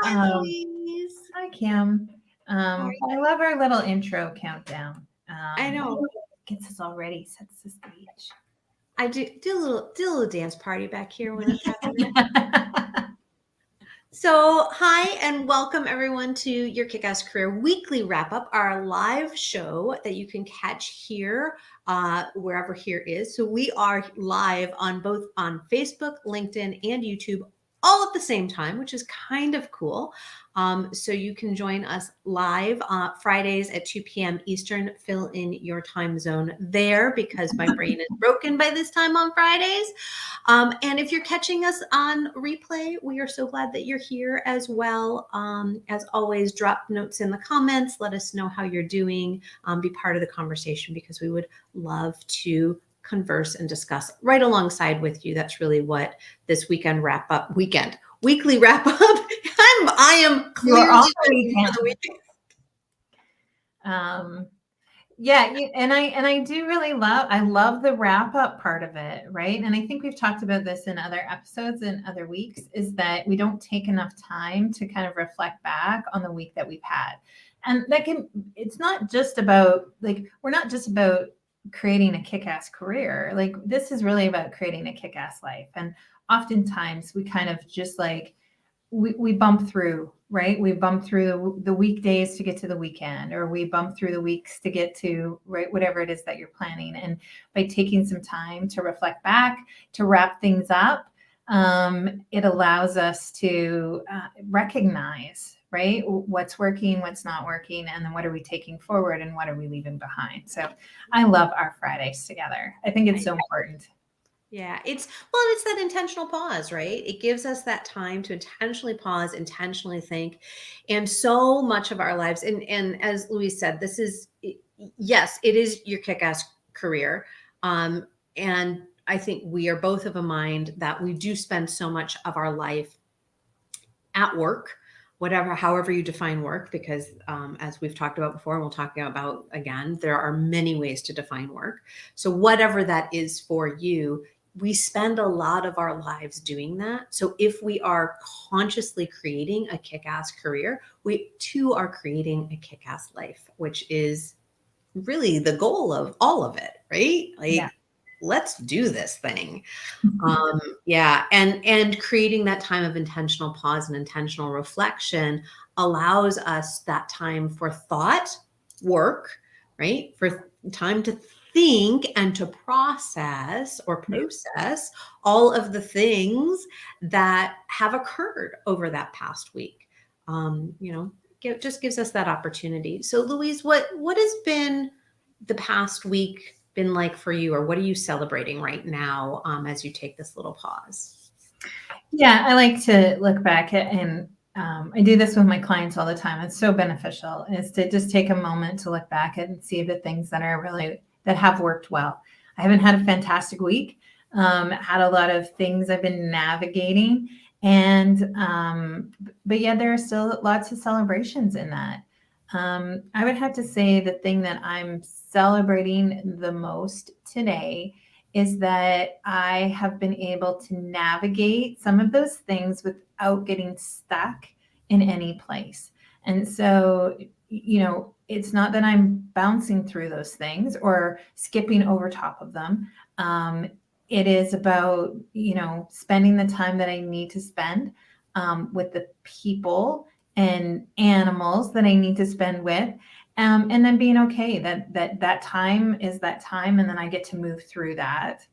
Hi, Louise. Hi, Kim. How are you? I love our little intro countdown. I know. Gets us all ready, sets the stage. I do a little dance party back here when it's happening. So, hi and welcome everyone to Your Kickass Career weekly wrap up, our live show that you can catch here, wherever here is. So we are live on both on Facebook, LinkedIn, and YouTube all at the same time, which is kind of cool. So you can join us live Fridays at 2 p.m. Eastern. Fill in your time zone there because my brain is broken by this time on Fridays. And if you're catching us on replay, we are so glad that you're here as well. As always, drop notes in the comments. Let us know how you're doing. Be part of the conversation because we would love to converse and discuss right alongside with you. That's really what this weekly wrap up. I am clearly already for the weekend. Yeah, and I do really love the wrap up part of it, right? And I think we've talked about this in other episodes and other weeks, is that we don't take enough time to kind of reflect back on the week that we've had. And it's not just about, like, we're not just about creating a kick-ass career. Like, this is really about creating a kick-ass life. And oftentimes we kind of just like, we bump through, right? We bump through the weekdays to get to the weekend, or we bump through the weeks to get to, right, whatever it is that you're planning. And by taking some time to reflect back, to wrap things up, it allows us to recognize, right, what's working, what's not working, and then what are we taking forward and what are we leaving behind. So I love our Fridays together. I think it's so important. Yeah, it's that intentional pause, right? It gives us that time to intentionally pause, intentionally think. And so much of our lives, and as Louise said, yes, it is your kick-ass career. And I think we are both of a mind that we do spend so much of our life at work, however you define work, because as we've talked about before, and we'll talk about again, there are many ways to define work. So whatever that is for you, we spend a lot of our lives doing that. So if we are consciously creating a kick-ass career, we too are creating a kick-ass life, which is really the goal of all of it, right? Like, let's do this thing. Yeah. And creating that time of intentional pause and intentional reflection allows us that time for thought, work, right? For time to think and to process all of the things that have occurred over that past week. It just gives us that opportunity. So Louise, what has been the past week been like for you, or what are you celebrating right now as you take this little pause? Yeah, I like to look back at, and I do this with my clients all the time. It's so beneficial, is to just take a moment to look back and see the things that have worked well. I haven't had a fantastic week. Had a lot of things I've been navigating, but yeah, there are still lots of celebrations in that. I would have to say the thing that I'm celebrating the most today is that I have been able to navigate some of those things without getting stuck in any place. And so, it's not that I'm bouncing through those things or skipping over top of them. It is about, spending the time that I need to spend with the people and animals that I need to spend with. And then being okay that time is that time, and then I get to move through that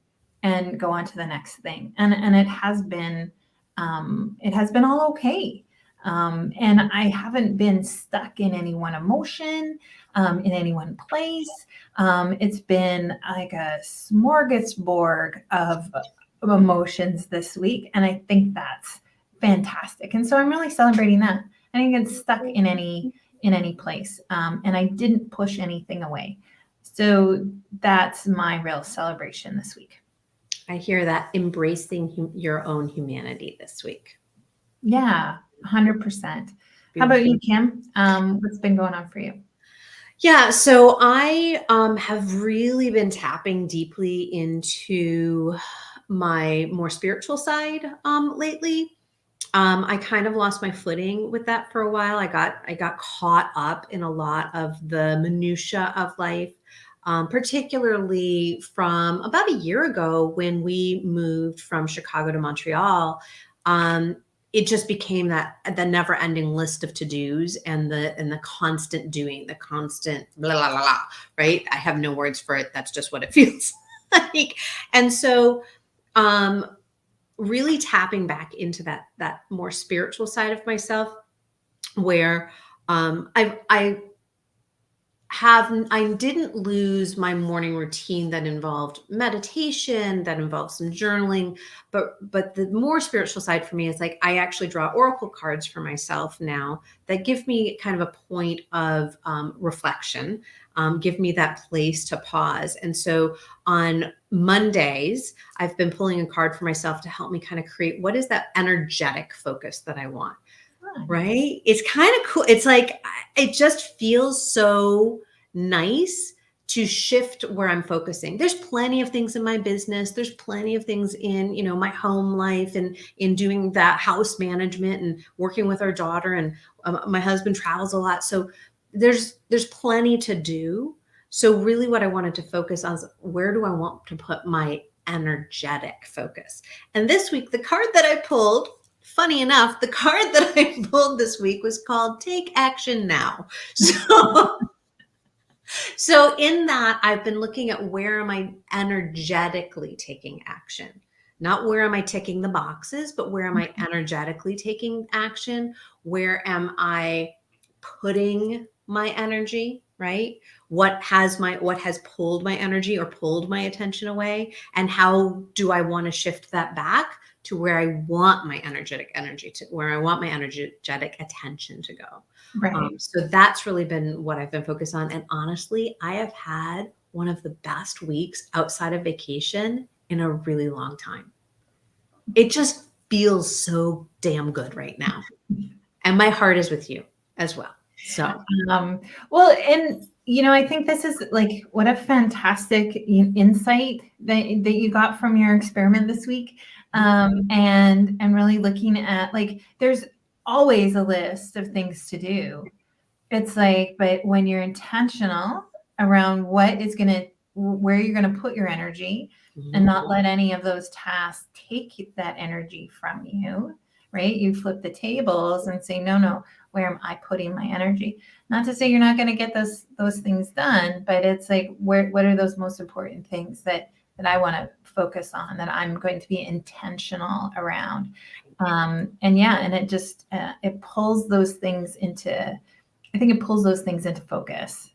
and go on to the next thing. And it has been all okay. And I haven't been stuck in any one emotion, in any one place. It's been like a smorgasbord of emotions this week, and I think that's fantastic. And so I'm really celebrating that. I didn't get stuck in any place, and I didn't push anything away. So that's my real celebration this week. I hear that, embracing your own humanity this week. Yeah, 100%. How about you, Kim? What's been going on for you? Yeah, so I have really been tapping deeply into my more spiritual side lately. I kind of lost my footing with that for a while. I got caught up in a lot of the minutia of life, particularly from about a year ago when we moved from Chicago to Montreal. Um, it just became that the never-ending list of to-dos and the constant doing, the constant blah, blah, blah, blah, right? I have no words for it. That's just what it feels like. And so um really tapping back into that more spiritual side of myself where I didn't lose my morning routine that involved meditation, that involved some journaling, but the more spiritual side for me is like I actually draw oracle cards for myself now that give me kind of a point of reflection, give me that place to pause. And so on Mondays, I've been pulling a card for myself to help me kind of create what is that energetic focus that I want. Fun. Right? It's kind of cool. It's like it just feels so nice to shift where I'm focusing. There's plenty of things in my business. There's plenty of things in, my home life and in doing that house management and working with our daughter and my husband travels a lot. So there's plenty to do. So really what I wanted to focus on is where do I want to put my energetic focus? And this week the card that I pulled, funny enough, the card that I pulled this week was called Take Action Now. So in that, I've been looking at where am I energetically taking action? Not where am I ticking the boxes, but where am I energetically taking action? Where am I putting my energy, right? What has pulled my energy or pulled my attention away? And how do I want to shift that back to where I want my where I want my energetic attention to go? Right. So that's really been what I've been focused on. And honestly, I have had one of the best weeks outside of vacation in a really long time. It just feels so damn good right now. And my heart is with you as well. So, Um, well, and I think this is like what a fantastic insight that you got from your experiment this week, and really looking at like there's always a list of things to do. It's like, but when you're intentional around where you're gonna put your energy, and not let any of those tasks take that energy from you, right? You flip the tables and say, no, no, where am I putting my energy? Not to say you're not going to get those things done, but it's like what are those most important things that I want to focus on, that I'm going to be intentional around. And it just it pulls those things into I think it pulls those things into focus.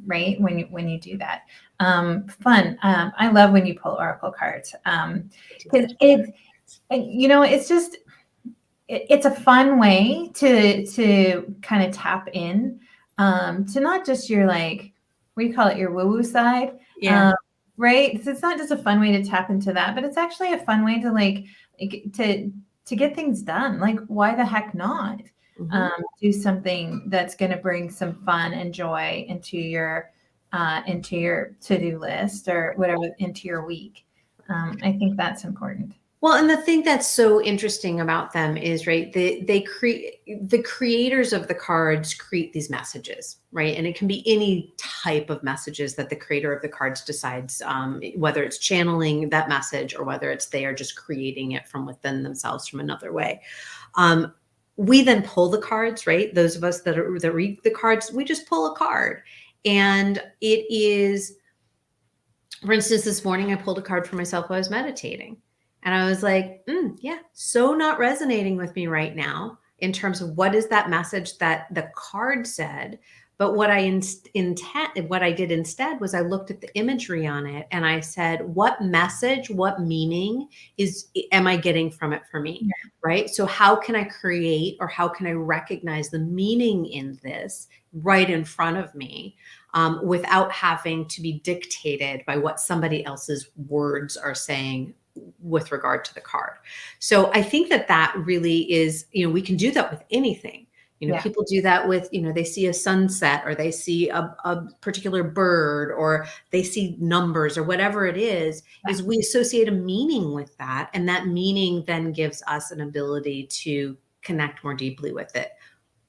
Right, when you do that. Fun. I love when you pull oracle cards, because it's just it's a fun way to kind of tap in, to not just your like, what do you call it, your woo-woo side. yeah. Right, so it's not just a fun way to tap into that, but it's actually a fun way to like to get things done. Like, why the heck not do something that's going to bring some fun and joy into your to-do list or whatever, into your week. I think that's important. Well, and the thing that's so interesting about them is, right, they create the creators of the cards create these messages, right? And it can be any type of messages that the creator of the cards decides, whether it's channeling that message or whether it's they are just creating it from within themselves from another way. We then pull the cards, right? Those of us that read the cards, we just pull a card. And it is, for instance, this morning I pulled a card for myself while I was meditating. And I was like, yeah, so not resonating with me right now in terms of what is that message that the card said. But what I did instead was I looked at the imagery on it and I said, what message, what meaning am I getting from it for me? Yeah. Right? So how can I create, or how can I recognize the meaning in this right in front of me, without having to be dictated by what somebody else's words are saying with regard to the card. So I think that really is, we can do that with anything. Yeah. People do that with, they see a sunset or they see a particular bird or they see numbers or whatever it is we associate a meaning with that. And that meaning then gives us an ability to connect more deeply with it,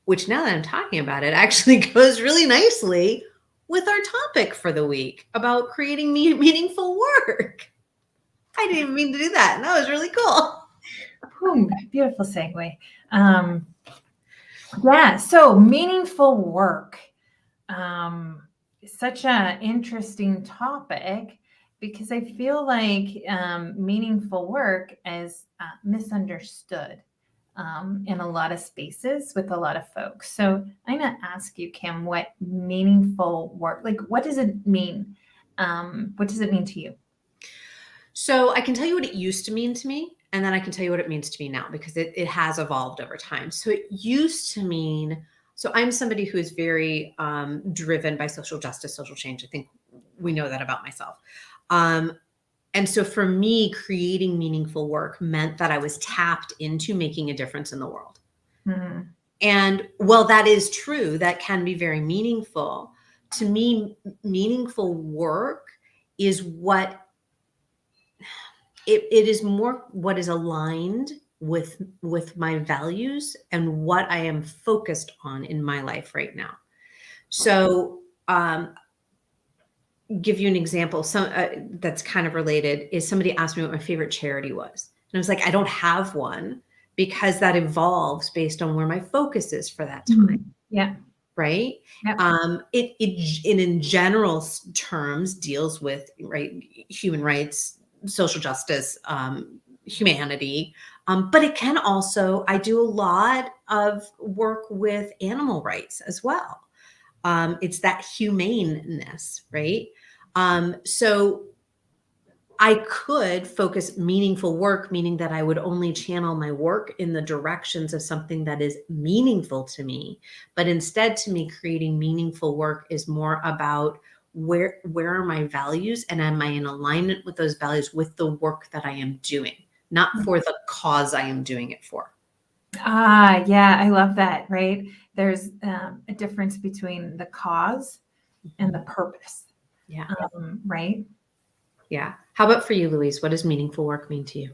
which now that I'm talking about it actually goes really nicely with our topic for the week about creating meaningful work. I didn't even mean to do that. And that was really cool. Boom, beautiful segue. Yeah, so meaningful work. Such an interesting topic because I feel like meaningful work is misunderstood in a lot of spaces with a lot of folks. So I'm going to ask you, Kim, what meaningful work, like what does it mean? What does it mean to you? So I can tell you what it used to mean to me, and then I can tell you what it means to me now because it has evolved over time. So it used to mean, so I'm somebody who is very driven by social justice, social change. I think we know that about myself. And so for me, creating meaningful work meant that I was tapped into making a difference in the world. Mhm. And while that is true, that can be very meaningful. To me, meaningful work is what it is more what is aligned with my values and what I am focused on in my life right now. So, give you an example. Some that's kind of related is somebody asked me what my favorite charity was, and I was like, I don't have one because that evolves based on where my focus is for that time. Yeah. Right. Yep. It in general terms deals with human rights, social justice, humanity, but it can also, I do a lot of work with animal rights as well. It's that humaneness, right? So I could focus meaningful work, meaning that I would only channel my work in the directions of something that is meaningful to me. But instead, to me, creating meaningful work is more about where are my values and am I in alignment with those values with the work that I am doing, not for the cause I am doing it for. Yeah, I love that, right? There's a difference between the cause and the purpose. Yeah. Right? Yeah. How about for you, Louise? What does meaningful work mean to you?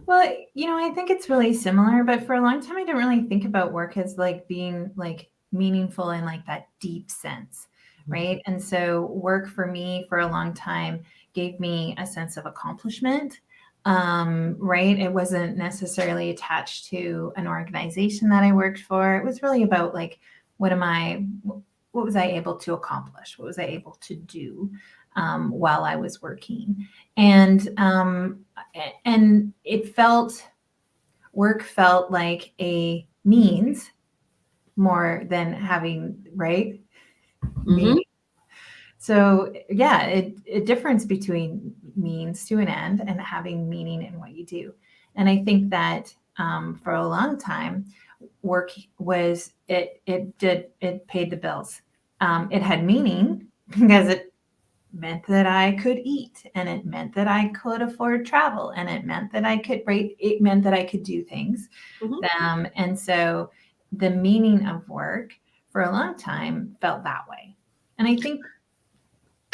Well, I think it's really similar, but for a long time I didn't really think about work as like being like meaningful in like that deep sense, right? And so work for me for a long time gave me a sense of accomplishment. Right? It wasn't necessarily attached to an organization that I worked for. It was really about like what was I able to accomplish? What was I able to do while I was working? And work felt like a means more than having right meaning. So yeah, a difference between means to an end and having meaning in what you do. And I think that for a long time, work was it paid the bills. It had meaning because it meant that I could eat and it meant that I could afford travel and it meant that it meant that I could do things. And so the meaning of work for a long time felt that way. And I think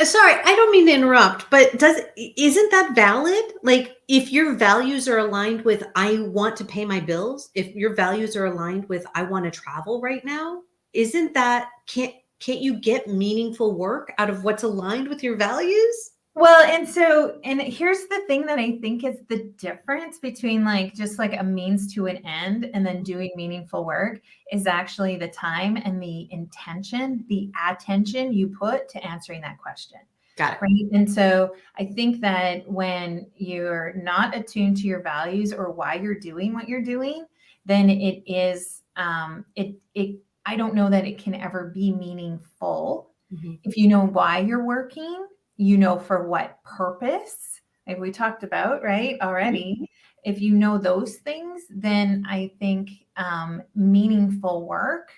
Sorry, I don't mean to interrupt, but isn't that valid? Like if your values are aligned with I want to pay my bills, if your values are aligned with I want to travel right now, isn't that can't you get meaningful work out of what's aligned with your values? well, and here's the thing that I think is the difference between like just like a means to an end and then doing meaningful work is actually the time and the intention, the attention you put to answering that question. Got it. Right. And so I think that when you're not attuned to your values or why you're doing what you're doing, then it is I don't know that it can ever be meaningful. If you know why you're working, you know for what purpose, like we talked about, right? Already. If you know those things, then I think meaningful work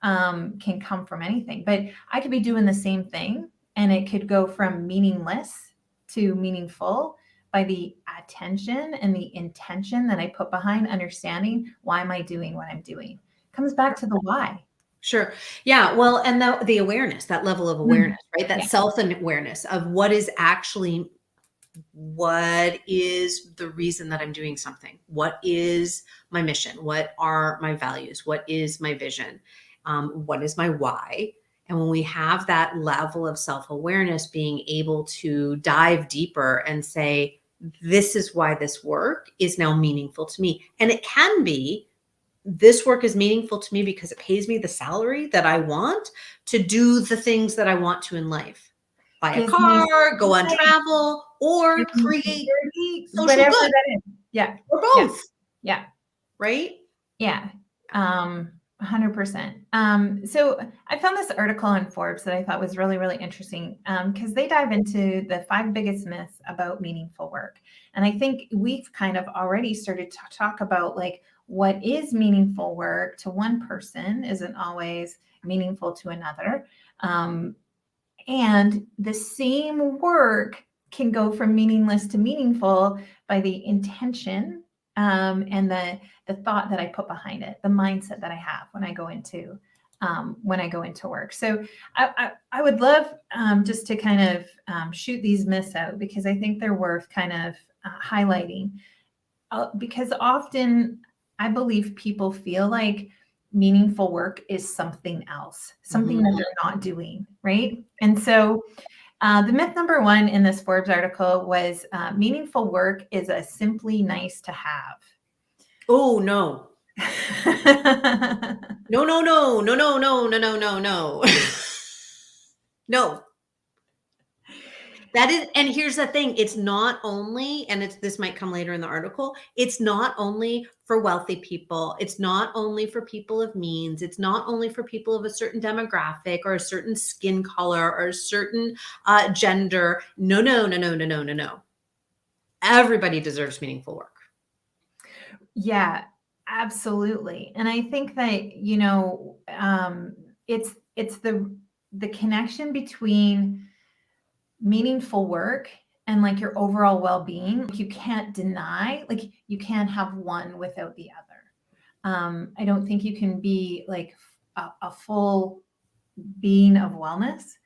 can come from anything. But I could be doing the same thing and it could go from meaningless to meaningful by the attention and the intention that I put behind understanding why am I doing what I'm doing. comes back to the why. Sure. Yeah. Well, and the awareness, that level of Mm. awareness, right? That Yeah. self-awareness of what is the reason that I'm doing something? What is my mission? What are my values? What is my vision? What is my why? And when we have that level of self awareness, being able to dive deeper and say, this is why this work is now meaningful to me. And it can be, this work is meaningful to me because it pays me the salary that I want to do the things that I want to in life. Buy a Gives me car, go on life, travel, or gives me create security, social whatever good, that is. Yeah. or Yeah. both, Yeah. right? Yeah. 100%. So I found this article on Forbes that I thought was really, really interesting because they dive into the 5 biggest myths about meaningful work. And I think we've kind of already started to talk about like what is meaningful work to one person isn't always meaningful to another. Um, and the same work can go from meaningless to meaningful by the intention and the thought that I put behind it, the mindset that I have when I go into work. So I would love just to kind of shoot these myths out because I think they're worth kind of highlighting. Because often I believe people feel like meaningful work is something else, something that Mhm. they're not doing, right? And so the myth number 1 in this Forbes article was meaningful work is a simply nice to have. Oh, no. No, no, no, no, no, no, no, no, no, no. No. That is, and here's the thing, it's not only, and this might come later in the article, it's not only for wealthy people, it's not only for people of means, it's not only for people of a certain demographic or a certain skin color or a certain gender. No, no, no, no, no, no, no, no. Everybody deserves meaningful work. Yeah, absolutely. And I think that, it's the connection between meaningful work and like your overall well-being. Like you can't deny, like you can't have one without the other. I don't think you can be like a full being of wellness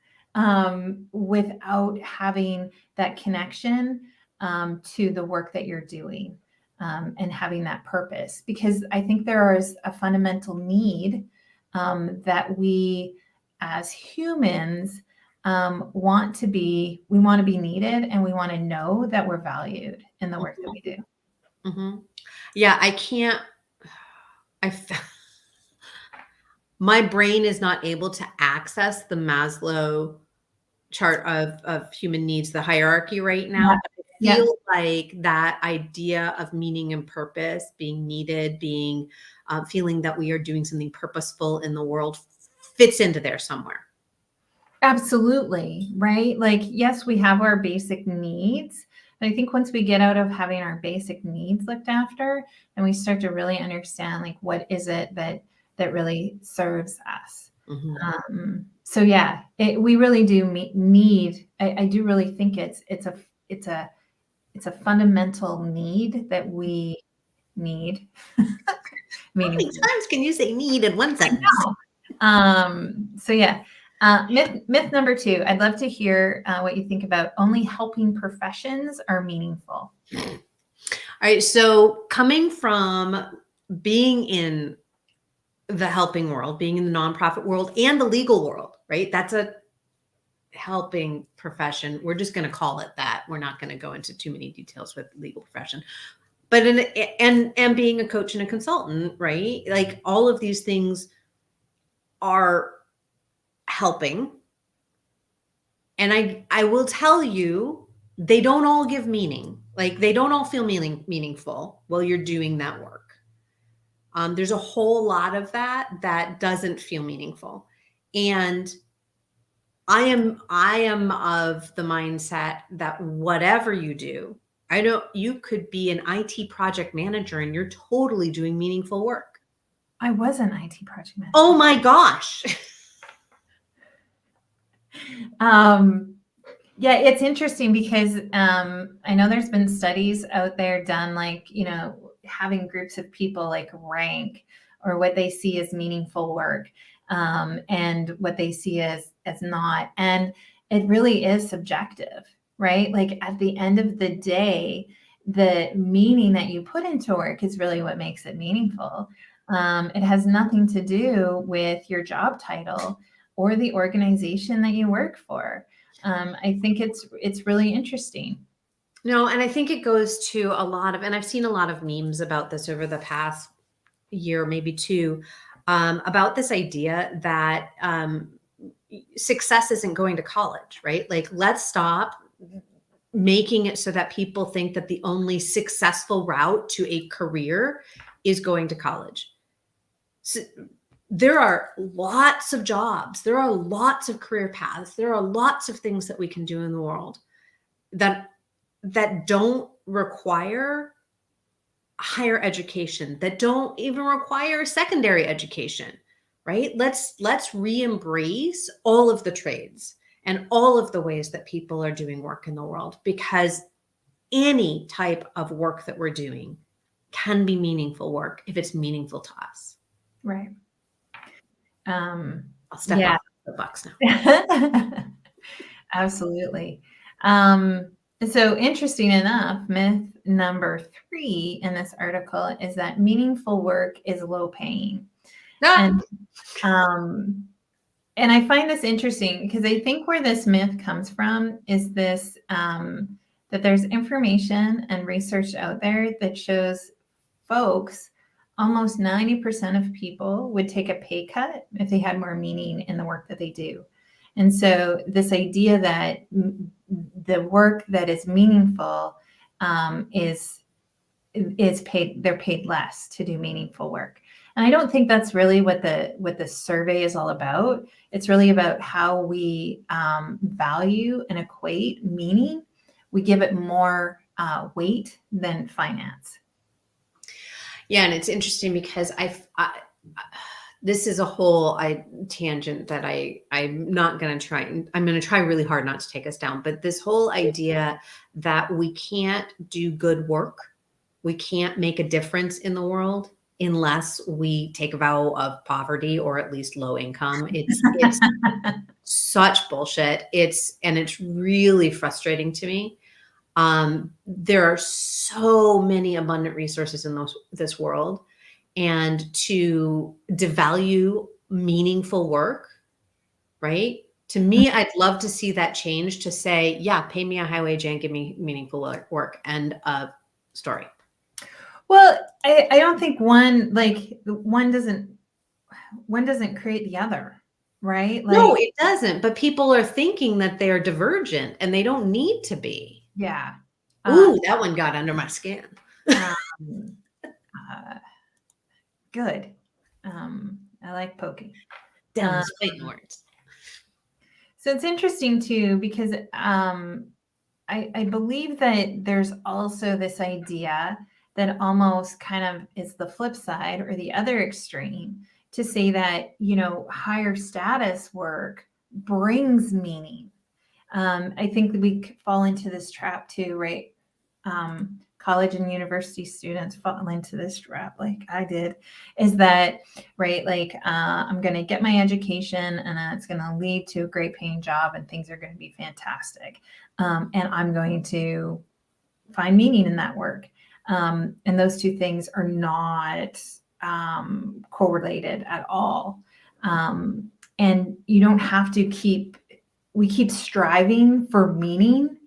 without having that connection to the work that you're doing and having that purpose. Because I think there is a fundamental need that we as humans we want to be needed and we want to know that we're valued in the work that we do. Mm-hmm. Yeah, I can't. My brain is not able to access the Maslow chart of human needs, the hierarchy right now. Yeah. But I Yeah. feel like that idea of meaning and purpose, being needed, being feeling that we are doing something purposeful in the world fits into there somewhere. Absolutely. Right. Like, yes, we have our basic needs. But I think once we get out of having our basic needs looked after and we start to really understand like what is it that really serves us. Mhm. So yeah, we really do need. I do really think it's a fundamental need that we need. How many Meaningful. times can you say need in one I sentence? know. So yeah, myth number 2. I'd love to hear what you think about only helping professions are meaningful. All right. So coming from being in the helping world, being in the nonprofit world and the legal world, right? That's a helping profession. We're just going to call it that. We're not going to go into too many details with legal profession. But and being a coach and a consultant, right? Like all of these things are helping. And I will tell you, they don't all give meaning. Like they don't all feel meaningful while you're doing that work. There's a whole lot of that doesn't feel meaningful. And I am of the mindset that whatever you do, I know you could be an IT project manager and you're totally doing meaningful work. I was an IT project Oh manager. my gosh. Yeah, it's interesting because I know there's been studies out there done, like, having groups of people like rank or what they see as meaningful work, and what they see as not. And it really is subjective, right? Like at the end of the day, the meaning that you put into work is really what makes it meaningful. It has nothing to do with your job title or the organization that you work for. I think it's really interesting. No, and I think it goes to a lot of, and I've seen a lot of memes about this over the past year, maybe two, about this idea that success isn't going to college, right? Like, let's stop making it so that people think that the only successful route to a career is going to college. So, there are lots of jobs, there are lots of career paths, there are lots of things that we can do in the world that don't require higher education, that don't even require secondary education, right? Let's re-embrace all of the trades and all of the ways that people are doing work in the world, because any type of work that we're doing can be meaningful work if it's meaningful to us. Right. I'll step off the box now. Absolutely. So interesting enough, myth number 3 in this article is that meaningful work is low paying. And I find this interesting because I think where this myth comes from is this, that there's information and research out there that shows folks, almost 90% of people would take a pay cut if they had more meaning in the work that they do. And so this idea that the work that is meaningful is paid, they're paid less to do meaningful work. And I don't think that's really what the survey is all about. It's really about how we value and equate meaning. We give it more weight than finance. Yeah, and it's interesting because this is a whole tangent that I'm not going to try. I'm going to try really hard not to take us down. But this whole idea that we can't do good work, we can't make a difference in the world unless we take a vow of poverty or at least low income. It's such bullshit. It's really frustrating to me. There are so many abundant resources in this world, and to devalue meaningful work, right? To me, I'd love to see that change to say, yeah, pay me a high wage and give me meaningful work. End of story. Well, I don't think one doesn't create the other, right? Like, no, it doesn't. But people are thinking that they're divergent, and they don't need to be. Yeah. Ooh, that one got under my skin. Good. I like poking. Demonstrating words. So it's interesting too, because I believe that there's also this idea that almost kind of is the flip side or the other extreme to say that, higher status work brings meaning. I think that we fall into this trap too, right? College and university students fall into this trap like I did, is that, right? Like, I'm going to get my education and it's going to lead to a great paying job and things are going to be fantastic. And I'm going to find meaning in that work. And those two things are not correlated at all. And you don't have to we keep striving for meaning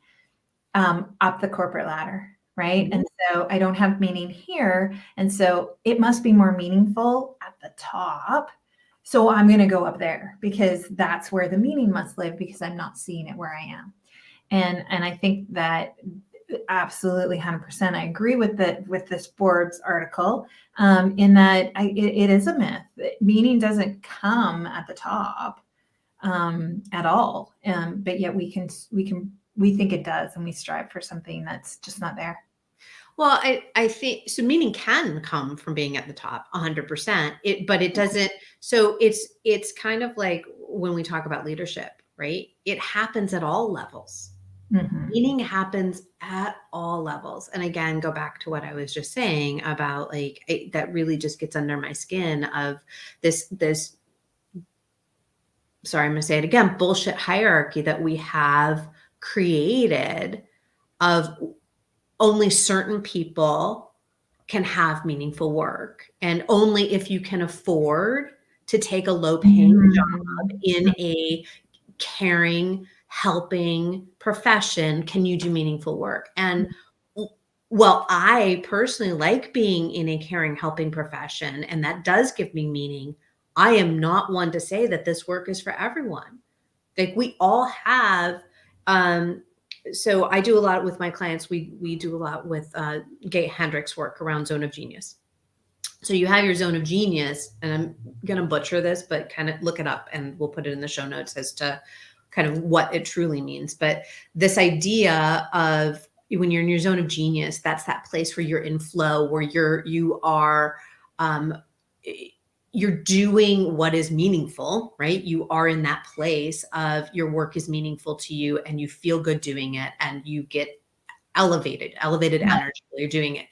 up the corporate ladder, right? Mm-hmm. And so I don't have meaning here. And so it must be more meaningful at the top. So I'm going to go up there because that's where the meaning must live, because I'm not seeing it where I am. And I think that absolutely 100%. I agree with this Forbes article in that it is a myth. Meaning doesn't come at the top at all. But yet we think it does, and we strive for something that's just not there. Well, I think so. Meaning can come from being at the top 100%. But it doesn't. So it's kind of like when we talk about leadership, right? It happens at all levels. Mhm. Meaning happens at all levels. And again, go back to what I was just saying about like that really just gets under my skin of this sorry, I'm going to say it again, bullshit hierarchy that we have created of only certain people can have meaningful work. And only if you can afford to take a low paying job Mhm. in a caring, helping profession can you do meaningful work. And well, I personally like being in a caring, helping profession, and that does give me meaning. I am not one to say that this work is for everyone. Like we all have, um, so I do a lot with my clients. We do a lot with Gay Hendricks work around zone of genius. So you have your zone of genius, and I'm going to butcher this, but kind of look it up and we'll put it in the show notes as to kind of what it truly means. But this idea of when you're in your zone of genius, that's that place where you're in flow, where you are um, you're doing what is meaningful, right? You are in that place of your work is meaningful to you and you feel good doing it and you get elevated Yeah. energy while you're doing it.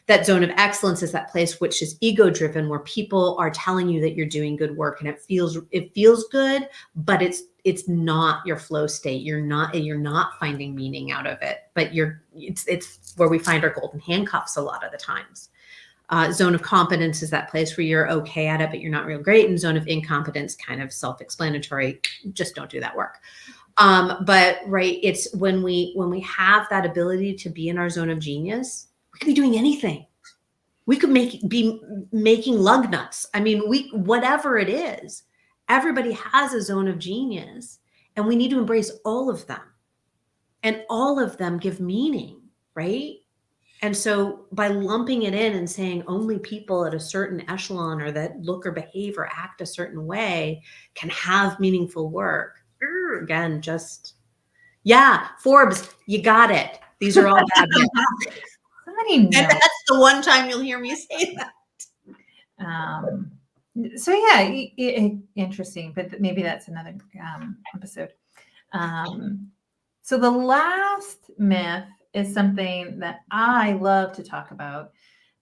That zone of excellence is that place which is ego driven, where people are telling you that you're doing good work and it feels good, but it's not your flow state. You're not finding meaning out of it, but it's where we find our golden handcuffs a lot of the times. Zone of competence is that place where you're okay at it, but you're not real great. And zone of incompetence, kind of self-explanatory. Just don't do that work. But right, it's when we have that ability to be in our zone of genius, we could be doing anything. We could be making lug nuts. I mean, whatever it is, everybody has a zone of genius, and we need to embrace all of them. And all of them give meaning, right? And so by lumping it in and saying only people at a certain echelon or that look or behave or act a certain way can have meaningful work. Again, just yeah, Forbes, you got it. These are all bad myths. Somebody And knows. that's the one time you'll hear me say that. Um, so yeah, interesting, but maybe that's another episode. So the last myth is something that I love to talk about.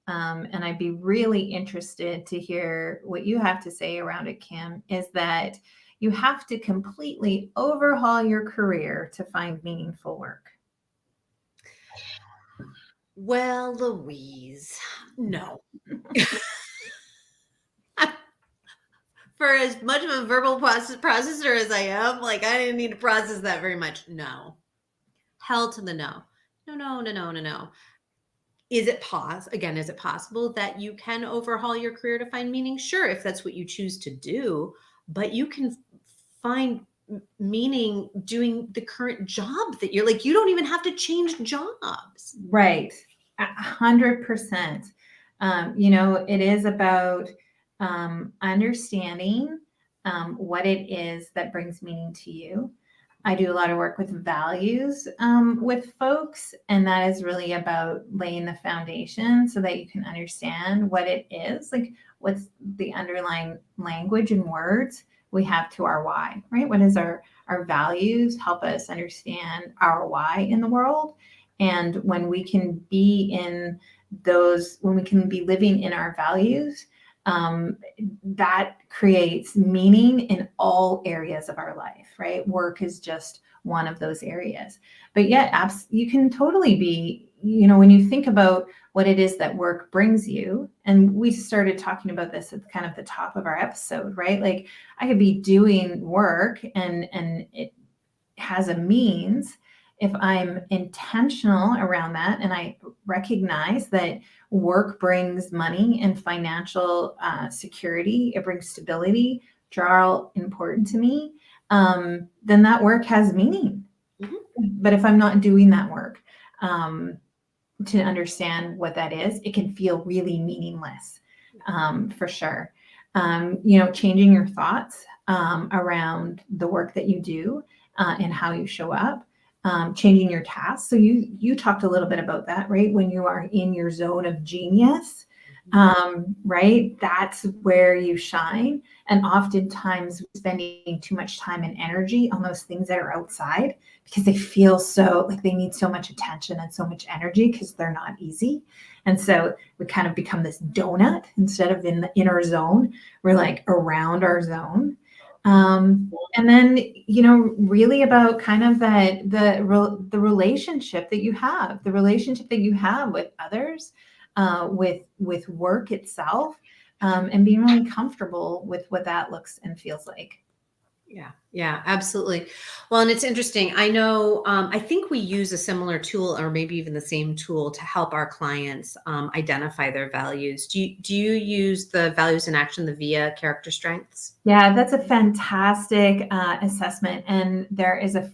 And I'd be really interested to hear what you have to say around it, Kim, is that you have to completely overhaul your career to find meaningful work. Well, Louise, no. For as much of a verbal processor as I am, like I didn't need to process that very much. No. Hell to the no. No, no, no, no, no, no. Is it is it possible that you can overhaul your career to find meaning? Sure, if that's what you choose to do, but you can find meaning doing the current job that you're like, you don't even have to change jobs. Right. 100%. It is about understanding what it is that brings meaning to you. I do a lot of work with values with folks, and that is really about laying the foundation so that you can understand what it is, like what's the underlying language and words we have to our why, right? What is our values help us understand our why in the world. And when we can be in those, when we can be living in our values, that creates meaning in all areas of our life, right? Work is just one of those areas. But yet, you can totally be, when you think about what it is that work brings you, and we started talking about this at kind of the top of our episode, right? Like I could be doing work and it has a means if I'm intentional around that and I recognize that work brings money and financial security, it brings stability, which are all important to me, then that work has meaning. Mhm. But if I'm not doing that work to understand what that is, it can feel really meaningless for sure. Changing your thoughts around the work that you do and how you show up, changing your tasks. So you talked a little bit about that, right? When you are in your zone of genius, right? That's where you shine. And oftentimes spending too much time and energy on those things that are outside because they feel so like they need so much attention and so much energy because they're not easy. And so we kind of become this donut instead of in the inner zone. We're like around our zone. And then, really about kind of the relationship that you have, the relationship that you have with others, with work itself, and being really comfortable with what that looks and feels like. Yeah, yeah, absolutely. Well, and it's interesting. I know, I think we use a similar tool or maybe even the same tool to help our clients identify their values. Do you use the values in action, the VIA character strengths? Yeah, that's a fantastic assessment, and there is a Mhm.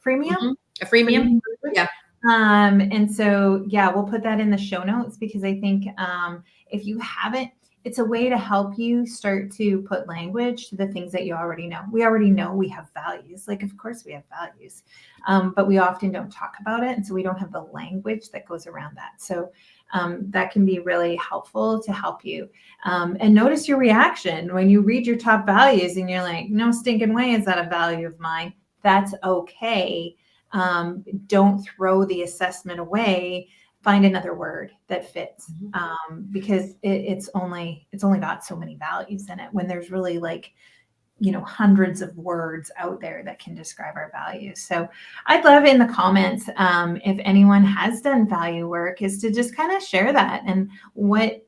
A freemium? freemium Yeah. And so, yeah, we'll put that in the show notes because I think if you haven't, it's a way to help you start to put language to the things that you already know. We already know we have values. Like, of course, we have values, but we often don't talk about it. And so we don't have the language that goes around that. So that can be really helpful to help you. And notice your reaction when you read your top values and you're like, no stinking way is that a value of mine. That's okay. Don't throw the assessment away. Find another word that fits, because it's only got so many values in it when there's really like hundreds of words out there that can describe our values. So I'd love in the comments, if anyone has done value work, is to just kind of share that and what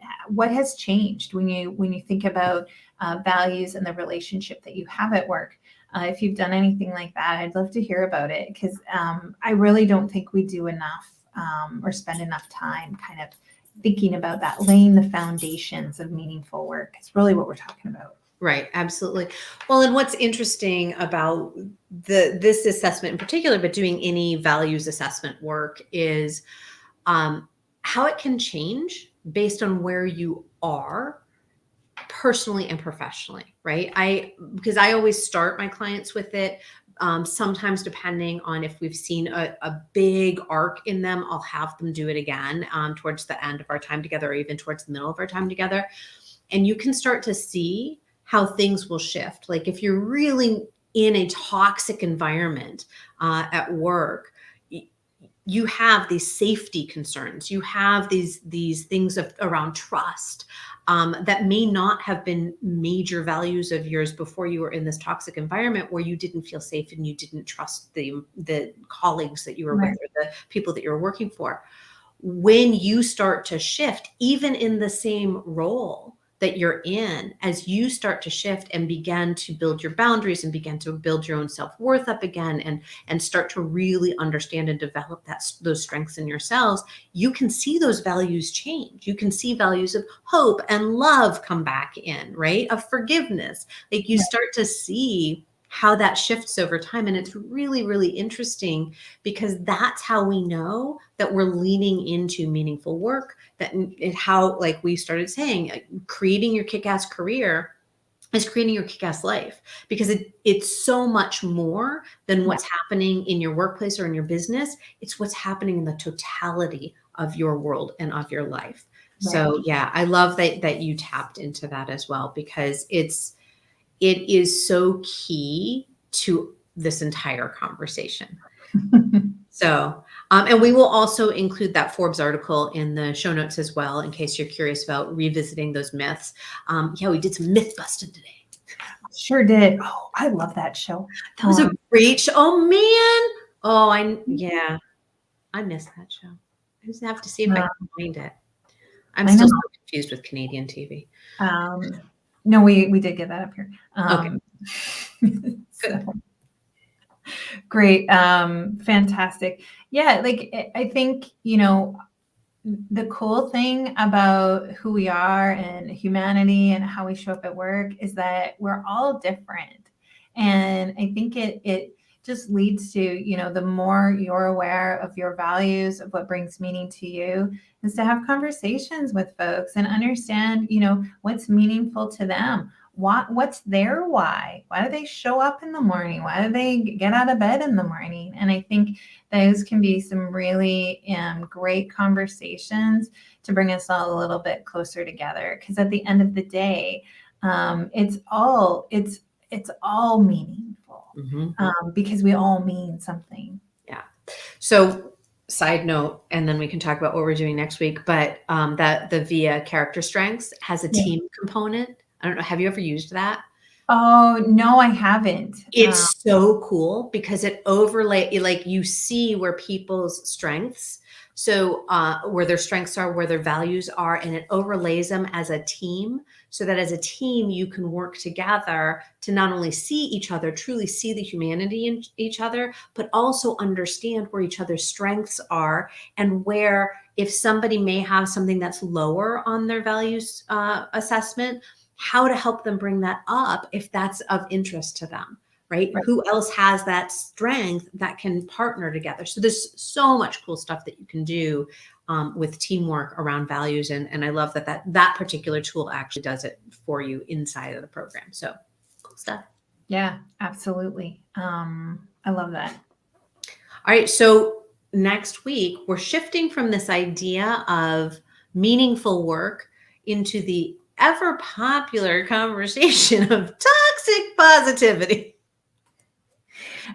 has changed when you think about values and the relationship that you have at work. If you've done anything like that, I'd love to hear about it because I really don't think we do enough or spend enough time kind of thinking about that, laying the foundations of meaningful work. It's really what we're talking about. Right, absolutely. Well, and what's interesting about this assessment in particular, but doing any values assessment work is how it can change based on where you are personally and professionally, right? Because I always start my clients with it. Sometimes depending on if we've seen a big arc in them, I'll have them do it again towards the end of our time together or even towards the middle of our time together. And you can start to see how things will shift. Like if you're really in a toxic environment at work, you have these safety concerns. You have these things around trust that may not have been major values of yours before you were in this toxic environment where you didn't feel safe and you didn't trust the colleagues that you were with or the people that you were working for. When you start to shift, even in the same role that you're in, as you start to shift and begin to build your boundaries and begin to build your own self-worth up again and start to really understand and develop those strengths in yourselves, you can see those values change. You can see values of hope and love come back in, right? Of forgiveness. Like you start to see how that shifts over time. And it's really, really interesting because that's how we know that we're leaning into meaningful work, how, like we started saying, creating your kick-ass career is creating your kick-ass life because it's so much more than what's happening in your workplace or in your business. It's what's happening in the totality of your world and of your life. Right. So yeah, I love that you tapped into that as well because it is so key to this entire conversation. So, and we will also include that Forbes article in the show notes as well, in case you're curious about revisiting those myths. Yeah, we did some myth busting today. Sure did. Oh, I love that show. That was a great show. Oh man. Oh, I missed that show. I just have to see if I can find it. I'm still so confused with Canadian TV. No, we did get that up here. Okay. So, great. Fantastic. Yeah, like I think, the cool thing about who we are and humanity and how we show up at work is that we're all different. And I think it just leads to, the more you're aware of your values, of what brings meaning to you, is to have conversations with folks and understand, what's meaningful to them. what's their why? Why do they show up in the morning? Why do they get out of bed in the morning? And I think those can be some really great conversations to bring us all a little bit closer together. Because at the end of the day, it's all meaningful, because we all mean something. Yeah. So side note, and then we can talk about what we're doing next week, but that the VIA character strengths has a team component. I don't know. Have you ever used that? Oh, no, I haven't. It's so cool because it overlay, like you see where people's strengths, so where their strengths are, where their values are, and it overlays them as a team, so that as a team you can work together to not only see each other, truly see the humanity in each other, but also understand where each other's strengths are, and where, if somebody may have something that's lower on their values assessment, how to help them bring that up if that's of interest to them, right? Who else has that strength that can partner together? So there's so much cool stuff that you can do with teamwork around values. And I love that particular tool actually does it for you inside of the program. So cool stuff. Yeah, absolutely. I love that. All right. So next week, we're shifting from this idea of meaningful work into the ever popular conversation of toxic positivity.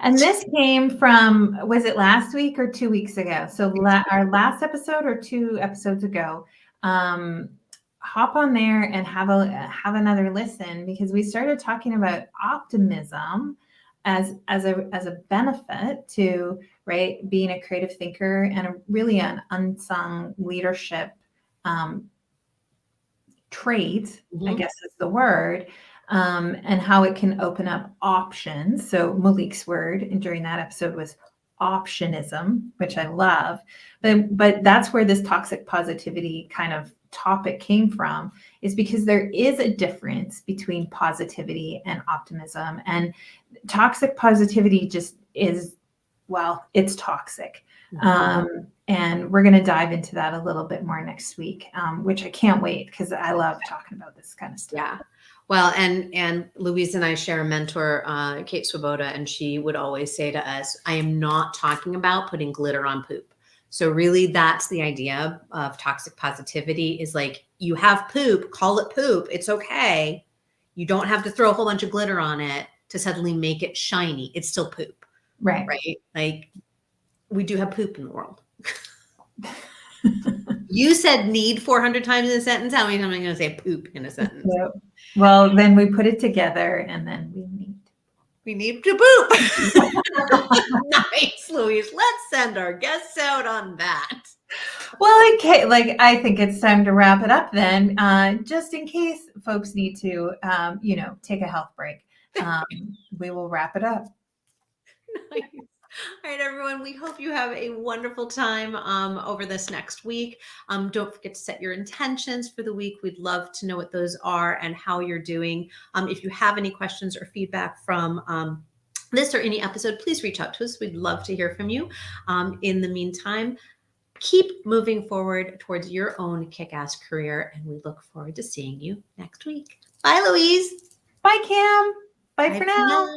And this came from, was it last week or 2 weeks ago? So our last episode or 2 episodes ago, hop on there and have another listen, because we started talking about optimism as a benefit to, right, being a creative thinker and really an unsung leadership trait, I guess is the word, and how it can open up options. So Malik's word during that episode was optionism, which I love. But that's where this toxic positivity kind of topic came from, is because there is a difference between positivity and optimism. And toxic positivity just is, well, it's toxic. And we're going to dive into that a little bit more next week, which I can't wait, because I love talking about this kind of stuff. Yeah. Well, and Louise and I share a mentor, Kate Swoboda, and she would always say to us, I am not talking about putting glitter on poop. So really that's the idea of toxic positivity, is like, you have poop, call it poop. It's okay. You don't have to throw a whole bunch of glitter on it to suddenly make it shiny. It's still poop. Right. Right. Like, we do have poop in the world. You said need 400 times in a sentence. How many times am I going to say poop in a sentence? Well, then we put it together, and then we need to poop. Nice, Louise. Let's send our guests out on that. Well, okay, like, I think it's time to wrap it up then, just in case folks need to, take a health break. We will wrap it up. Nice. All right, everyone. We hope you have a wonderful time over this next week. Don't forget to set your intentions for the week. We'd love to know what those are and how you're doing. If you have any questions or feedback from this or any episode, please reach out to us. We'd love to hear from you. In the meantime, keep moving forward towards your own kick-ass career, and we look forward to seeing you next week. Bye, Louise. Bye, Cam. Bye for now.